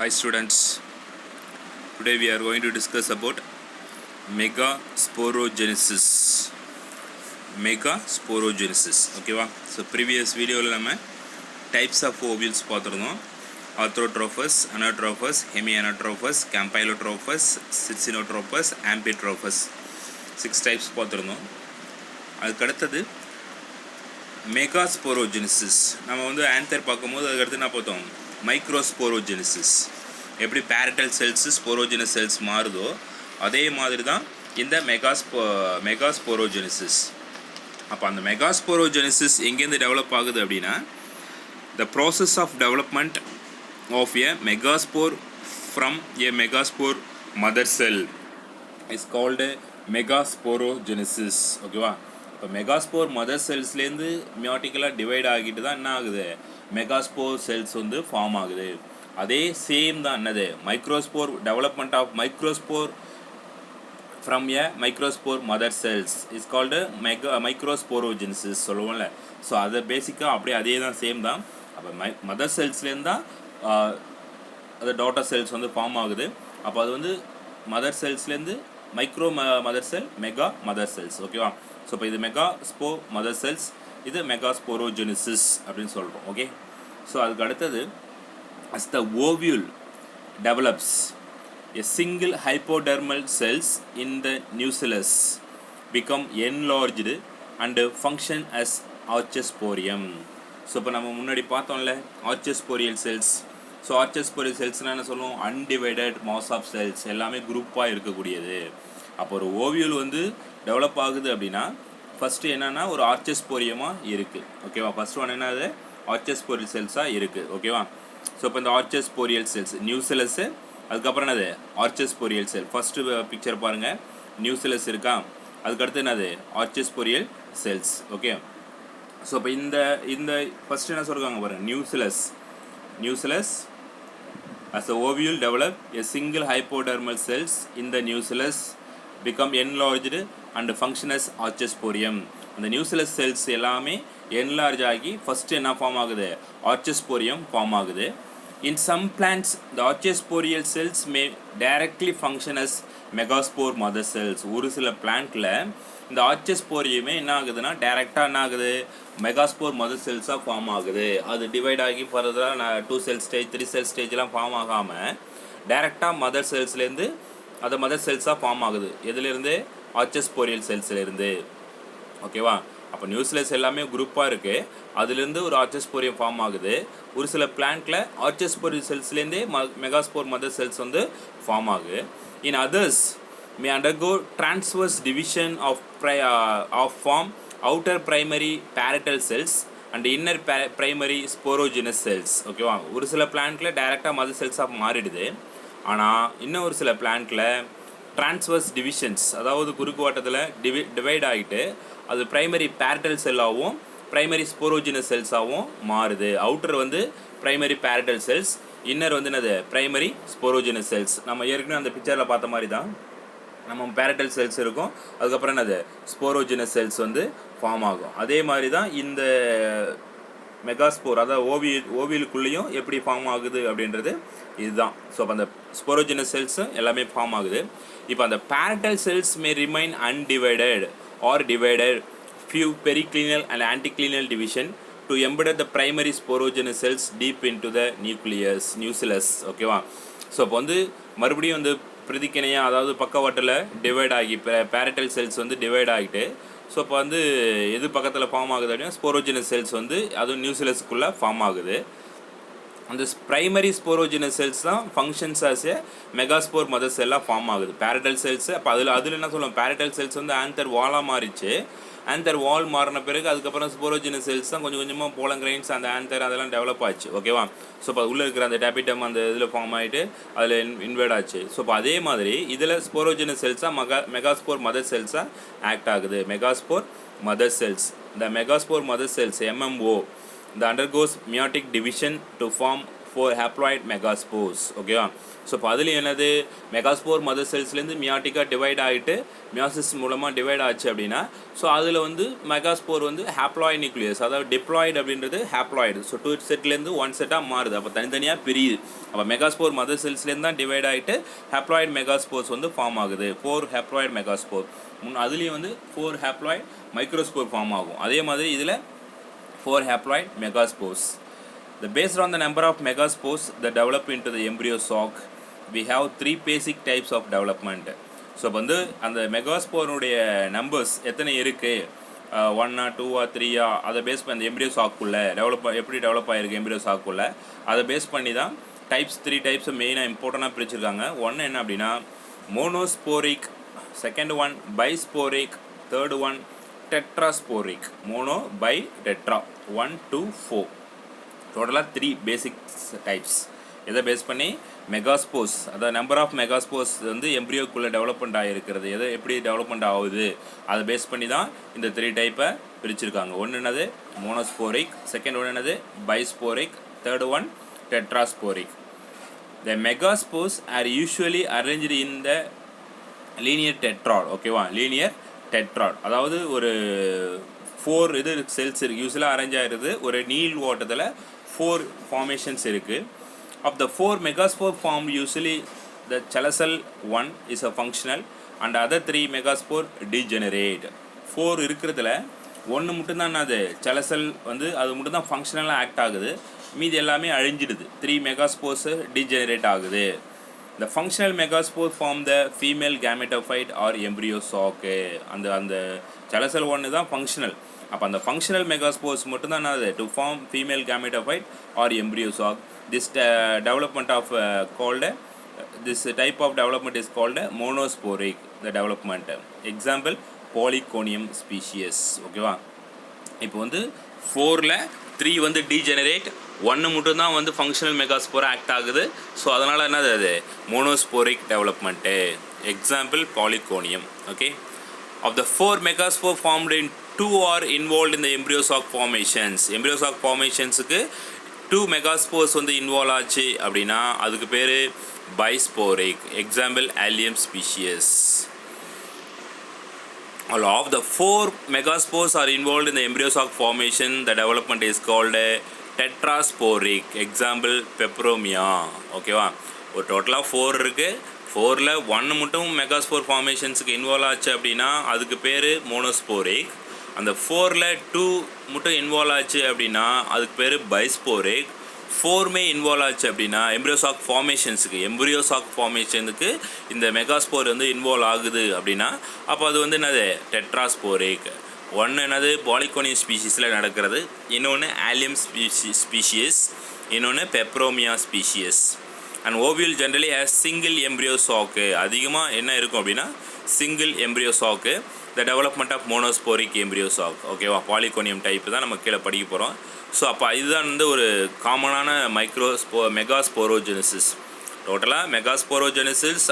Hi students, today we are going to discuss about megasporogenesis. Megasporogenesis, okay va? So previous video la nama types of ovules பாத்திருந்தோம். Arthrotrophus, Anatrophus, Hemianatrophus, Campylotropus, Cicinotrophus, Amphitrophus 6 types பாத்திருந்தோம். அதுக்கு அடுத்தது megasporogenesis. நம்ம வந்து answer பார்க்கும்போது அதுக்கு அடுத்து என்ன பார்த்தோம், microsporogenesis. எப்படி பேரட்டல் செல்ஸ் ஸ்போரோஜெனஸ் செல்ஸ் மாறுதோ அதே மாதிரி தான் இந்த மெகாஸ்போரோஜெனிசிஸ். அப்போ அந்த மெகாஸ்போரோஜெனிசிஸ் எங்கேருந்து டெவலப் ஆகுது அப்படின்னா, the process of development of a megaspore from a megaspore mother cell is called megasporogenesis. ஓகேவா? இப்போ மெகாஸ்போர் மதர் செல்ஸ்லேருந்து மியாட்டிக்கலாக டிவைட் ஆகிட்டு தான் என்ன ஆகுது, மெகாஸ்போர் செல்ஸ் வந்து ஃபார்ம் ஆகுது. அதே சேம் தான் என்னது, microspore development of microspore from a microspore mother cells is called microsporogenesis சொல்லுவோம்ல. ஸோ அதை பேசிக்காக அப்படியே அதே தான், சேம் தான். அப்போ மதர் செல்ஸ்லேருந்து தான் அது டாட்டர் செல்ஸ் வந்து ஃபார்ம் ஆகுது. அப்போ அது வந்து மதர் செல்ஸ்லேருந்து micro mother cell, mega mother cells. ஓகேவா? ஸோ இப்போ இது மெகாஸ்போ மதர் செல்ஸ், இது மெகாஸ்போரோஜெனிசிஸ் அப்படின்னு சொல்கிறோம். ஓகே. ஸோ அதுக்கு அடுத்தது, as the ovule develops, a single hypodermal cells in the nucellus become enlarged and function as archosporium. So இப்போ நம்ம முன்னாடி பார்த்தோம்ல ஆர்ச்சோஸ்போரியல் செல்ஸ். ஸோ ஆர்ச்சோஸ்போரியல் செல்ஸ்னால் என்ன சொல்லுவோம், அன்டிவைடட் மாஸ் ஆஃப் செல்ஸ், எல்லாமே குரூப்பாக இருக்கக்கூடியது. அப்போ ஒரு ஓவியல் வந்து டெவலப் ஆகுது அப்படின்னா ஃபஸ்ட்டு என்னென்னா ஒரு ஆர்ச்சோஸ்போரியமாக இருக்குது. ஓகேவா? ஃபஸ்ட்டு ஒன்று என்னது, ஆர்ச்சோஸ்போரியல் செல்ஸாக இருக்குது. ஓகேவா? ஸோ இப்போ இந்த ஆர்ச்சோஸ்போரியல் செல்ஸ் நியூசெலஸு, அதுக்கப்புறம் என்னது ஆர்ச்சோஸ்போரியல் செல். ஃபஸ்ட்டு பிக்சர் பாருங்கள், நியூசெலஸ் இருக்கா, அதுக்கடுத்து என்னது ஆர்ச்சோஸ்போரியல் செல்ஸ். ஓகே. ஸோ இப்போ இந்த ஃபஸ்ட்டு என்ன சொல்கிறாங்க பாருங்கள், நியூசெலஸ் as the ovule develop, a single hypodermal cells in the nucellus become enlarged and function as archosporium. அந்த நியூசெலஸ் செல்ஸ் எல்லாமே என்லார்ஜ் ஆகி ஃபஸ்ட்டு என்ன ஃபார்ம் ஆகுது, ஆர்ச்சோஸ்போரியம் ஃபார்ம் ஆகுது. In some plants the archesporial cells may directly function as megaspore mother cells. ஒரு சில பிளான்ட்டில் இந்த ஆர்ச்சோஸ்போரியமே என்ன ஆகுதுன்னா டைரெக்டாக என்ன ஆகுது, மெகாஸ்போர் மதர் செல்ஸாக ஃபார்ம் ஆகுது. அது டிவைட் ஆகி ஃபர்தராக 2 செல் ஸ்டேஜ் 3 செல் ஸ்டேஜ்லாம் ஃபார்ம் ஆகாமல் டைரெக்டாக மதர் செல்ஸ்லேருந்து அது மதர் செல்ஸாக ஃபார்ம் ஆகுது. எதுலேருந்து, ஆர்ச்சோஸ்போரியல் செல்ஸ்லேருந்து. ஓகேவா? அப்போ நியூஸ்லெஸ் எல்லாமே குரூப்பாக இருக்குது, அதுலேருந்து ஒரு ஆர்ச்சோஸ்போரியம் ஃபார்ம் ஆகுது. ஒரு சில பிளான்ட்டில் ஆர்ச்சோஸ்போரியல் செல்ஸ்லேருந்தே மெகாஸ்போர் மதர் செல்ஸ் வந்து ஃபார்ம் ஆகுது. இன் others may undergo transverse division of form outer primary parietal cells and inner primary sporogenous cells. ஓகேவா? ஒரு சில பிளான்ட்டில் டைரெக்டாக மதர் செல்ஸாக மாறிடுது. ஆனால் இன்னும் ஒரு சில பிளான்ட்டில் டிரான்ஸ்வர்ஸ் டிவிஷன்ஸ், அதாவது குறுக்கு வாட்டத்தில் டிவைட் ஆகிட்டு அது பிரைமரி பேரட்டல் செல்லாகவும் பிரைமரி ஸ்போரோஜினஸ் செல்ஸாகவும் மாறுது. அவுட்டர் வந்து பிரைமரி பேரட்டல் செல்ஸ், இன்னர் வந்து என்னது பிரைமரி ஸ்போரோஜினஸ் செல்ஸ். நம்ம ஏற்கனவே அந்த பிக்சரில் பார்த்த மாதிரி தான் நம்ம பேரட்டல் செல்ஸ் இருக்கும், அதுக்கப்புறம் என்னது ஸ்போரோஜினஸ் செல்ஸ் வந்து ஃபார்ம் ஆகும். அதே மாதிரி தான் இந்த மெகாஸ்போர், அதாவது ஓவியலுக்குள்ளேயும் எப்படி ஃபார்ம் ஆகுது அப்படின்றது இதுதான். ஸோ அப்போ அந்த ஸ்போரோஜினஸ் செல்ஸும் எல்லாமே ஃபார்ம் ஆகுது. இப்போ அந்த parietal cells may remain undivided or divided few periclinial and anticlinial division to embed the primary sporogenous cells deep into the nucleus. ஓகேவா? ஸோ அப்போ வந்து மறுபடியும் வந்து பிரதிக்கிணையாக, அதாவது பக்கவாட்டில் டிவைட் ஆகி பேரட்டல் செல்ஸ் வந்து டிவைட் ஆகிட்டு, ஸோ இப்போ வந்து எது பக்கத்தில் ஃபார்ம் ஆகுது அப்படின்னா ஸ்போரோஜினஸ் செல்ஸ் வந்து அதுவும் நியூசிலஸ்க்குள்ளே ஃபார்ம் ஆகுது. அந்த பிரைமரி ஸ்போரோஜினஸ் செல்ஸ் தான் functions as a megaspore mother செல்லாக ஃபார்ம் ஆகுது. பேரட்டல் செல்ஸ் அப்போ அதில் என்ன சொல்லுவோம், பேரட்டல் செல்ஸ் வந்து ஆந்தர் வாலாக மாறிச்சு. ஆந்தர் வால் மாறின பிறகு அதுக்கப்புறம் ஸ்போரோஜினஸ் செல்ஸ் தான் கொஞ்சம் கொஞ்சமாக போலங்கிரைன்ஸ் அந்த ஆந்தர் அதெல்லாம் டெவலப் ஆச்சு. ஓகேவா? ஸோ இப்போ உள்ளே இருக்கிற அந்த டேபிட்டம் அந்த இதில் ஃபார்ம் ஆகிட்டு அதில் இன்வேர்ட் ஆச்சு. ஸோ இப்போ அதே மாதிரி இதில் ஸ்போரோஜினஸ் செல்ஸாக மெகாஸ்போர் மதர் செல்ஸாக ஆக்ட் ஆகுது. மெகாஸ்போர் மதர் செல்ஸ், இந்த megaspore mother cells MMO, the undergoes meiotic division to form 4 haploid megaspores ஓகேவா. ஸோ இப்போ அதுலேயும் என்னது மெகாஸ்போர் மதர் செல்ஸ்லேருந்து மியாட்டிக்காக டிவைட் ஆகிட்டு மியாசிஸ் மூலமாக டிவைட் ஆச்சு அப்படின்னா ஸோ அதில் வந்து மெகாஸ்போர் வந்து ஹாப்ளாய்ட் நியூக்ளியஸ், அதாவது டிப்ளாய்டு அப்படின்றது ஹாப்ளாய்டு. ஸோ 2 செட்லேருந்து 1 செட்டாக மாறுது, அப்போ தனித்தனியாக பிரியுது. அப்போ மெகாஸ்போர் மதர் செல்ஸ்லேருந்து தான் டிவைட் ஆகிட்டு ஹாப்ளாய்டு மெகாஸ்போர்ஸ் வந்து ஃபார்ம் ஆகுது. 4 ஹாப்ளாய்டு மெகாஸ்போர். அதுலேயும் வந்து 4 ஹாப்ளாய்டு மைக்ரோஸ்போர் ஃபார்ம் ஆகும். அதே மாதிரி இதில் 4 haploid megaspores. Based on the number of megaspores that develop into the embryo sac, we have 3 basic types of development. So இப்போ வந்து அந்த மெகாஸ்போருடைய நம்பர்ஸ் எத்தனை இருக்குது, 1 2 3 அதை பேஸ் பண்ணி அந்த எம்ப்ரியோ சாக்குள்ளே எப்படி டெவலப் ஆகிருக்கு எம்ப்ரியோ சாக்குள்ளே அதை பேஸ் பண்ணி தான் டைப்ஸ் 3 டைப்ஸை மெயினாக இம்பார்ட்டண்ட்டாக பிரிச்சுருக்காங்க. ஒன்று என்ன அப்படின்னா monosporic, second one bisporic, third one tetrasporic. Mono bi tetra 1 2 4 டோட்டலாக 3 பேசிக் டைப்ஸ். எதை பேஸ் பண்ணி மெகாஸ்போர்ஸ், அதாவது நம்பர் ஆஃப் மெகாஸ்போர்ஸ் வந்து எம்ப்ரியோக்குள்ளே டெவலப்மெண்ட் ஆகிருக்கிறது, எதை எப்படி டெவலப்மெண்ட் ஆகுது அதை பேஸ் பண்ணி தான் இந்த 3 டைப்பை பிரிச்சுருக்காங்க. ஒன்று என்னது மோனோஸ்போரிக், செகண்ட் ஒன்று என்னது bisporic, third one tetrasporic. The megaspores are usually arranged in the linear tetrad. ஓகேவா, லீனியர் டெட்ராட், அதாவது ஒரு 4 இது செல்ஸ் இருக்குது, யூஸ்வலாக அரேஞ்ச் ஆகிருது ஒரு நீள் ஓட்டத்தில் 4 ஃபார்மேஷன்ஸ் இருக்குது. Of the 4 megaspore form usually the chalazal 1 is a functional and other 3 megaspore degenerate. 4 இருக்கிறதுல ஒன்று மட்டும்தான் அது செலசல் வந்து அது மட்டும்தான் ஃபங்க்ஷனலாக ஆக்ட் ஆகுது, மீதி எல்லாமே அழிஞ்சிடுது. 3 மெகாஸ்போர்ஸு டிஜெனரேட் ஆகுது. The functional megaspore form the female gametophyte or embryo sac. அந்த செலசல் ஒன்று தான் ஃபங்க்ஷனல். அப்போ அந்த ஃபங்க்ஷனல் மெகாஸ்போர்ஸ் மட்டும்தான் அது to form female gametophyte or embryo sac. This development of called this type of development is called monosporic the development. Example Polyconium species. ஓகேவா, இப்போ வந்து 4ல் 3 வந்து டீஜெனரேட், 1 மட்டும்தான் வந்து ஃபங்க்ஷனல் மெகாஸ்போர் ஆக்ட் ஆகுது. ஸோ அதனால் என்னது அது monosporic development. Example polygonum. Okay, of the 4 megaspore formed in 2 or involve in the embryo sac formations. Embryo sac ஃபார்மேஷன்ஸுக்கு 2 மெகாஸ்போர்ஸ் வந்து இன்வால்வ் ஆச்சு அப்படின்னா அதுக்கு பேர் bisporic. Example allium species. All of the 4 megaspores are involved in the embryo sac formation. The development is called tetrasporic. Example peperomia. ஓகேவா, ஒரு டோட்டலாக 4 இருக்குது, 4ல் 1 மட்டும் மெகாஸ்போர் ஃபார்மேஷன்ஸுக்கு இன்வால்வ் ஆச்சு அப்படின்னா அதுக்கு பேர் மோனோஸ்போரிக். அந்த 4ல் 2 மட்டும் இன்வால்வ் ஆச்சு அப்படின்னா அதுக்கு பேர் பைஸ்போரிக். 4மே இன்வால்வ் ஆச்சு அப்படின்னா எம்ப்ரியோ சாக் ஃபார்மேஷனுக்கு இந்த மெகாஸ்போர் வந்து இன்வால்வ் ஆகுது அப்படின்னா அப்போ அது வந்து என்னது டெட்ராஸ்போரிக். ஒன்று என்னது பாலிகோனியம் ஸ்பீஷீஸில் நடக்கிறது, இன்னொன்று ஆலியம் ஸ்பீஷியஸ், இன்னொன்று peperomia species. And ovule generally has single embryo sac. அதிகமாக என்ன இருக்கும் அப்படின்னா single embryo sac. The development of monosporic embryo sac. ஓகேவா, பாலிகோனியம் டைப்பு தான் நம்ம கீழே படிக்க போகிறோம். ஸோ அப்போ இதுதான் வந்து ஒரு காமனான மெகாஸ்போரோஜெனிசிஸ். டோட்டலாக megasporogenesis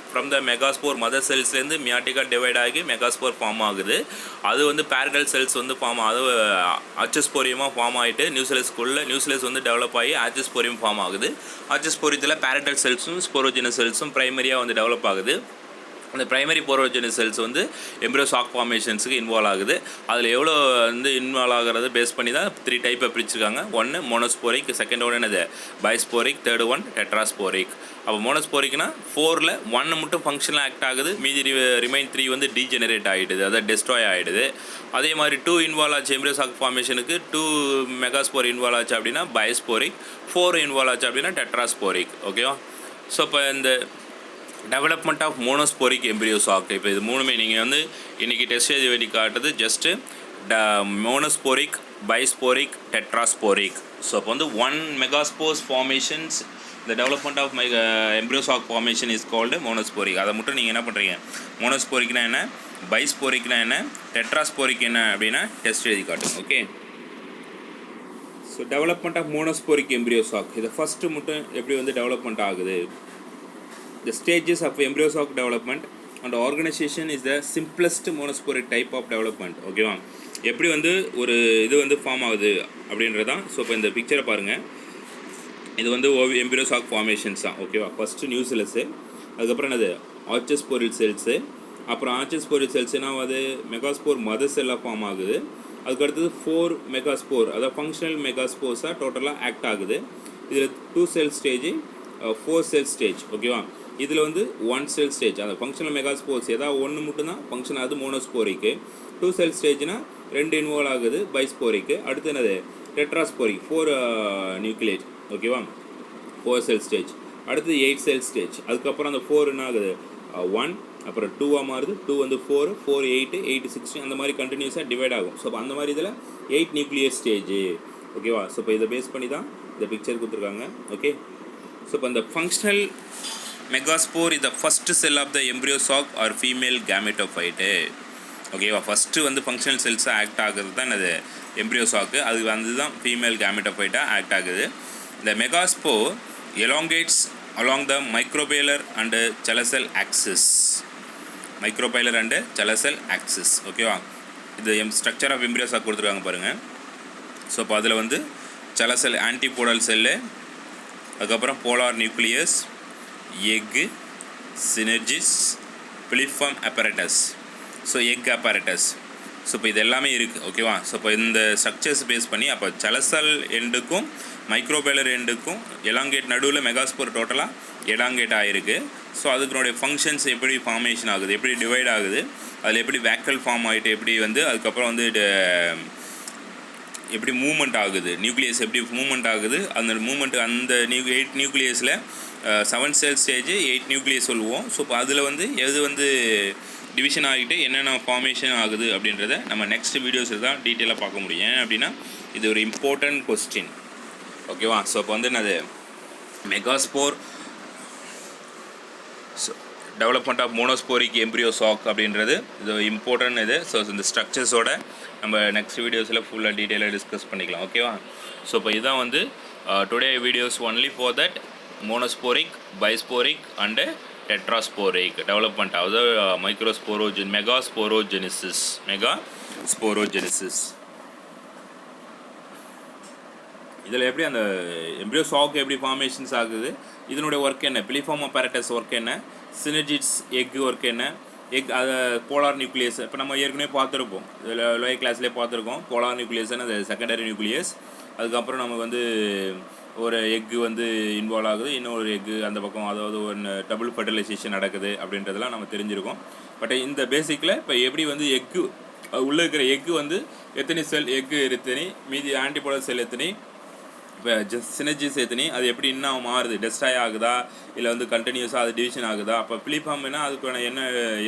from the megaspore mother செல்ஸ்லேருந்து மியாட்டிக்காக டிவைட் ஆகி மெகாஸ்போர் ஃபார்ம் ஆகுது. அது வந்து பேரடல் செல்ஸ் வந்து ஃபார்ம் அது ஆச்சஸ்போரியமாக ஃபார்ம் ஆகிட்டு நியூசிலஸ் வந்து டெவலப் ஆகி ஆச்சஸ்போரியம் ஃபார்ம் ஆகுது. ஆச்சஸ்போரியத்தில் பேரடல் செல்ஸும் ஸ்போரோஜெனஸ் செல்ஸும் ப்ரைமரியாக வந்து டெவலப் ஆகுது. அந்த ப்ரைமரி போரோஜெனிஸ் செல்ஸ் வந்து எம்ப்ரியோ சாக் ஃபார்மேஷன்ஸுக்கு இன்வால்வ் ஆகுது. அதில் எவ்வளோ வந்து இன்வால்வ் ஆகிறது பேஸ் பண்ணி தான் 3 டைப்பை பிரிச்சுருக்காங்க. ஒன்று மோனோஸ்போரிக், செகண்ட் ஒன்று என்னது பைஸ்போரிக், தேர்ட் ஒன் டெட்ராஸ்போரிக். அப்போ மோனோஸ்போரிக்னா 4ல் 1 மட்டும் ஃபங்க்ஷனல் ஆக்ட் ஆகுது, மீதி ரிமைன் 3 வந்து டீஜெனரேட் ஆகிடுது, அதாவது டெஸ்ட்ராய் ஆகிடுது. அதே மாதிரி 2 இன்வால்வ் ஆச்சு எம்ப்ரியோ சாக் ஃபார்மேஷனுக்கு, 2 மெகாஸ்போர் இன்வால்வ் ஆச்சு அப்படின்னா பைஸ்போரிக், 4 இன்வால்வ் ஆச்சு அப்படின்னா டெட்ராஸ்போரிக். ஓகேவா, ஸோ இப்போ இந்த development of monosporic embryo sac. இப்போ இது மூணுமே நீங்கள் வந்து இன்றைக்கி டெஸ்ட் எழுதி வேண்டி காட்டுறது ஜஸ்ட்டு மோனோஸ்போரிக், பைஸ்போரிக், டெட்ராஸ்போரிக். ஸோ அப்போ வந்து 1 megaspores formations the development of my embryo sac formation is called monosporic. அதை மட்டும் நீங்கள் என்ன பண்ணுறீங்க, மோனோஸ்போரிக்னா என்ன, பைஸ்போரிக்னா என்ன, டெட்ராஸ்போரிக் என்ன அப்படின்னா டெஸ்ட் எழுதி காட்டுங்க. Okay, so development of monosporic embryo sac இதை ஃபஸ்ட்டு மட்டும் எப்படி வந்து டெவலப்மெண்ட் ஆகுது. The stages of embryo sac development and organization is the simplest monosporic type of development. ஓகேவா, எப்படி வந்து ஒரு இது வந்து ஃபார்ம் ஆகுது அப்படின்றதான். ஸோ இப்போ இந்த பிக்சரை பாருங்கள். இது வந்து எம்பிரியோ சாக் ஃபார்மேஷன்ஸ் தான். ஓகேவா? ஃபஸ்ட்டு நியூசிலஸு, அதுக்கப்புறம் என்னது ஆர்ச்சஸ்போரியல் செல்ஸு, அப்புறம் ஆர்ச்சஸ்போரியல் செல்ஸ்னா அது மெகாஸ்போர் மதர் செல்லாக ஃபார்ம் ஆகுது. அதுக்கடுத்தது 4 மெகாஸ்போர், அதாவது ஃபங்க்ஷனல் மெகாஸ்போர்ஸாக டோட்டலாக ஆக்ட் ஆகுது. இதில் 2 செல் ஸ்டேஜ், 4 செல் ஸ்டேஜ். ஓகேவா? இதில் வந்து 1 செல் ஸ்டேஜ், அந்த ஃபங்க்ஷனல் மெகாஸ்போர்ஸ் ஏதாவது ஒன்று மட்டும்தான் ஃபங்க்ஷன் ஆகுது மோனோஸ்போரிக்கு. 2 செல் ஸ்டேஜ்னா 2 இன்வால்வ் ஆகுது பைஸ்போரிக்கு. அடுத்து என்னது டெட்ராஸ்போரிக் 4 நியூக்ளியேட். ஓகேவா? 4 செல் ஸ்டேஜ். அடுத்து 8 செல் ஸ்டேஜ். அதுக்கப்புறம் அந்த 4 என்ன ஆகுது 1, அப்புறம் 2 மாறுது. 2 வந்து 4, 4 8, 8 16, அந்த மாதிரி கண்டினியூஸாக டிவைட் ஆகும். ஸோ அந்த மாதிரி இதில் 8 நியூக்ளியர் ஸ்டேஜ். ஓகேவா? ஸோ இப்போ இதை பேஸ் பண்ணி தான் இந்த பிக்சர் கொடுத்துருக்காங்க. ஓகே, ஸோ இப்போ இந்த functional megaspore is the first cell of the embryo sac or female gametophyte. ஓகேவா? ஃபஸ்ட்டு வந்து ஃபங்க்ஷனல் செல்ஸாக ஆக்ட் ஆகுறது தான் அது எம்ப்ரியோ சாக்கு. அது வந்து தான் ஃபீமேல் கேமெட்டோஃபைட்டாக ஆக்ட் ஆகுது. இந்த megaspore elongates along the microbial and chelacal axis. Microbial and chelacal axis. ஓகேவா? இது ஸ்ட்ரக்சர் ஆஃப் எம்ப்ரியோ சாக் கொடுத்துருக்காங்க பாருங்கள். ஸோ இப்போ அதில் வந்து chelacal ஆன்டிபோடல் செல்லு, அதுக்கப்புறம் polar nucleus, egg, synergids, filiform apparatus. So egg apparatus. So இப்போ இது எல்லாமே இருக்குது. ஓகேவா? ஸோ இப்போ இந்த ஸ்ட்ரக்சர்ஸ் பேஸ் பண்ணி அப்போ chelacal எண்டுக்கும் மைக்ரோபேலர் எண்டுக்கும் எலாங்கேட் நடுவில் மெகாஸ்போர் டோட்டலாக எலாங்கேட் ஆகிருக்கு. ஸோ அதுக்குனுடைய ஃபங்க்ஷன்ஸ் எப்படி ஃபார்மேஷன் ஆகுது, எப்படி டிவைட் ஆகுது, அதில் எப்படி வேக்கல் ஃபார்ம் ஆகிட்டு எப்படி வந்து அதுக்கப்புறம் வந்து எப்படி மூவ்மெண்ட் ஆகுது, நியூக்ளியஸ் எப்படி மூவ்மெண்ட் ஆகுது, அந்த மூவ்மெண்ட் அந்த 8 நியூக்ளியஸில் 7 செல் ஸ்டேஜ் 8 நியூக்ளியஸ் சொல்லுவோம். ஸோ இப்போ அதில் வந்து எது வந்து டிவிஷன் ஆகிட்டு என்னென்ன ஃபார்மேஷன் ஆகுது அப்படின்றத நம்ம நெக்ஸ்ட் வீடியோஸில் தான் டீட்டெயிலாக பார்க்க முடியும். ஏன் அப்படின்னா இது ஒரு இம்பார்ட்டன்ட் கொஸ்டின். ஓகேவா? ஸோ இப்போ வந்து என்னது megaspore development of monosporic embryo sac அப்படின்றது இது இம்பார்ட்டன்ட் இது. ஸோ இந்த ஸ்ட்ரக்சர்ஸோட நம்ம நெக்ஸ்ட் வீடியோஸில் ஃபுல்லாக டீட்டெயிலாக டிஸ்கஸ் பண்ணிக்கலாம். ஓகேவா? ஸோ இப்போ இதுதான் வந்து today videos only for that monosporic, bisporic and tetrasporic development of the megasporogenesis. இதில் எப்படி அந்த எம்ப்ரியோ சாக் எப்படி ஃபார்மேஷன்ஸ் ஆகுது, இதனுடைய ஒர்க் என்ன, பிலிஃபார்ம் apparatus ஒர்க் என்ன, சினர்ஜிட்ஸ் எக் ஒர்க் என்ன, எக் அதை போலார் நியூக்ளியஸ் இப்போ நம்ம ஏற்கனவே பார்த்துருப்போம், இதில் லோயர் கிளாஸ்லேயே பார்த்துருக்கோம். போலார் நியூக்ளியஸ்னு அது செகண்டரி நியூக்ளியஸ். அதுக்கப்புறம் நம்ம வந்து ஒரு எக்கு வந்து இன்வால்வ் ஆகுது, இன்னொரு எக்கு அந்த பக்கம், அதாவது ஒன்று டபுள் ஃபர்டிலைசேஷன் நடக்குது அப்படின்றதெல்லாம் நம்ம தெரிஞ்சிருக்கோம். பட் இந்த பேசிக்கில் இப்போ எப்படி வந்து எக்கு உள்ளே இருக்கிற எக்கு வந்து எத்தனை செல் எக்கு எத்தனை, மீதி ஆன்டிபோடல் செல் எத்தனை, இப்போ சினர்ஜிஸ் எத்தனை, அது எப்படி இன்னும் மாறுது, டெஸ்ட்ராய் ஆகுதா இல்லை வந்து கண்டினியூஸாக அது டிவிஷன் ஆகுதா, அப்போ பிலிஃபார்ம்னா அதுக்கான என்ன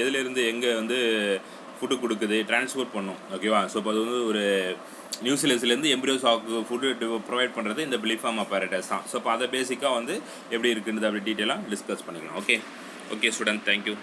எதுலேருந்து எங்கே வந்து ஃபுட்டு கொடுக்குது, டிரான்ஸ்போர்ட் பண்ணும். ஓகேவா? ஸோ இப்போ அது வந்து ஒரு நியூசிலஸ்லேருந்து எம்ப்ரியோ சாக்கு ஃபுட்டு ப்ரொவைட் பண்ணுறது இந்த பிலிஃபார்ம் apparatus தான். ஸோ இப்போ அதை பேசிக்காக வந்து எப்படி இருக்குன்றது அப்படி டீட்டெயிலாக டிஸ்கஸ் பண்ணிக்கலாம். Okay student, thank you.